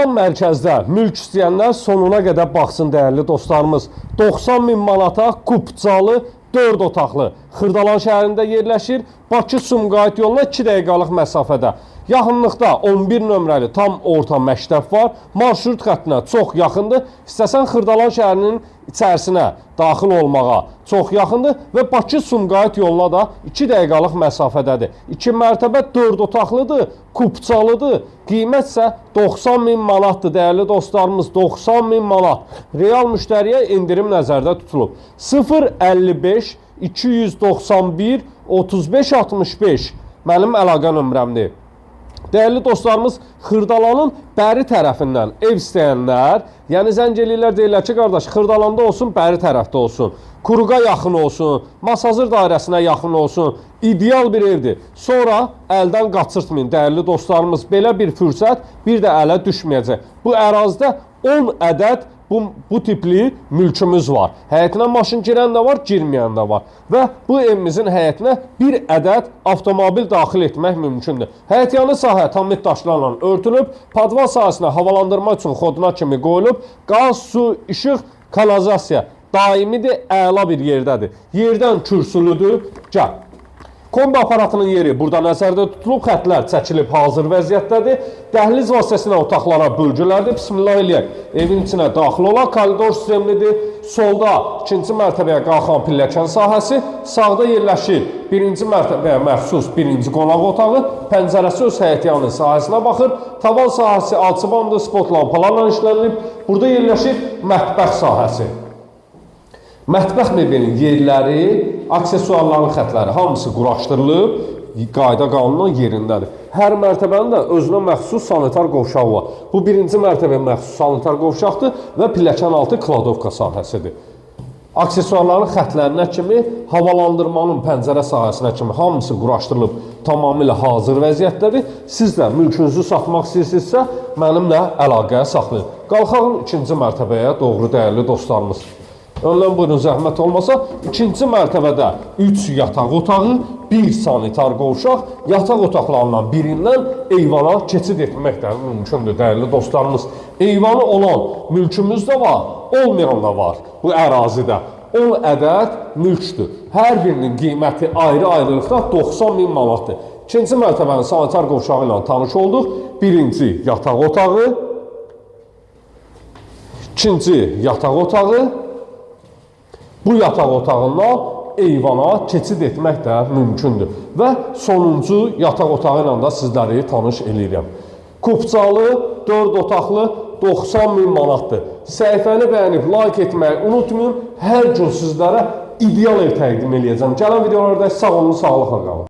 Tam mərkəzdə mülk istəyənlər sonuna qədər baxsın dəyərli dostlarımız. 90.000 manata Kupcalı 4 otaqlı Xırdalan şəhərində yerləşir. Bakı-Sumqayıt yoluna 2 dəqiqəlik məsafədə. Yaxınlıqda 11 nömrəli tam orta məktəb var. Marşrut xəttinə çox yaxındır. İstəsən Xırdalan şəhərinin içərisinə daxil olmağa çox yaxındır və Bakı-Sumqayıt yoluna da 2 dəqiqəlik məsafədədir. 2 mərtəbə 4 otaqlıdır, Kupcalıdır. Qiymət isə 90.000 manatdır dəyərli dostlarımız. 90.000 manat. Real müştəriyə indirim nəzərdə tutulub. 055 291 35 65 mənim əlaqə nömrəmdir. Dəyərli dostlarımız, Xırdalanın bəri tərəfindən ev istəyənlər, yəni zəng eləyirlər, deyirlər ki, qardaş, Xırdalanda olsun, bəri tərəfdə olsun, Quruğa yaxın olsun, Masazır dairəsinə yaxın olsun, ideal bir evdir. Sonra əldən qaçırtmayın, dəyərli dostlarımız, belə bir fürsət bir də ələ düşməyəcək. Bu ərazidə 10 ədəd bu tipli mülkümüz var. Həyətinə maşın girən də var, girməyən də var. Və bu evimizin həyətinə bir ədəd avtomobil daxil etmək mümkündür. Həyətyanı sahə tamit daşlarla örtülüb, padval sahəsinə havalandırma üçün xoduna kimi qoyulub, qaz, su, işıq, kanalizasiya daimidir, əla bir yerdədir. Yerdən kürsülüdür, gəl. Kombi aparatının yeri burada nəzərdə tutulub, xətlər çəkilib hazır vəziyyətdədir. Dəhliz vasitəsilə otaqlara bölgülərdir. Bismillah eləyək. Evin içinə daxil olan koridor sistemlidir. Solda ikinci mərtəbəyə qalxan pilləkən sahəsi, sağda yerləşir birinci mərtəbəyə məxsus birinci qonaq otağı, pəncərəsi öz həyətyanı sahəsinə baxır. Tavan sahəsi alçıbandır, spot lampalarla işlənilib. Burada yerləşir mətbəx sahəsi. Mətbəx mebelinin yerləri, aksesuarların xətləri hamısı quraşdırılıb, qayda qanunla yerindədir. Hər mərtəbənin də özünə məxsus sanitar qovşağı var. Bu birinci mərtəbəyə məxsus sanitar qovşaqdır və pilləkən altı kladovka sahəsidir. Aksesuarların xətlərinə kimi, havalandırmanın pəncərə sahəsinə kimi hamısı quraşdırılıb, tamamilə hazır vəziyyətdədir. Siz də mülkünüzü satmaq istəyirsinizsə, mənimlə əlaqəyə saxlayın. Qalxalım ikinci mərtəbəyə doğru dəyərli dostlarımız. Öndən buyurun, zəhmət olmasa, ikinci mərtəbədə 3 yataq otağı, 1 sanitar qovşaq, yataq otaqlarından birindən eyvana keçid etmək də mümkündür, dəyərli dostlarımız. Eyvanı olan mülkümüz də var, olmayan da var bu ərazidə. 10 ədəd mülkdür. Hər birinin qiyməti ayrı-ayrılıqda 90.000 manatdır. İkinci mərtəbənin sanitar qovşağı ilə tanış olduq. Birinci yataq otağı, ikinci yataq otağı. Bu yataq otağından eyvana keçid etmək də mümkündür. Və sonuncu yataq otağı ilə da sizləri tanış eləyirəm. Kupcalı 4 otaqlı 90.000 manatdır. Səhifəni bəyənib, like etməyi unutmayın. Hər gün sizlərə ideal ev təqdim eləyəcəm. Gələn videolarda sağ olun, sağlıqla qalın.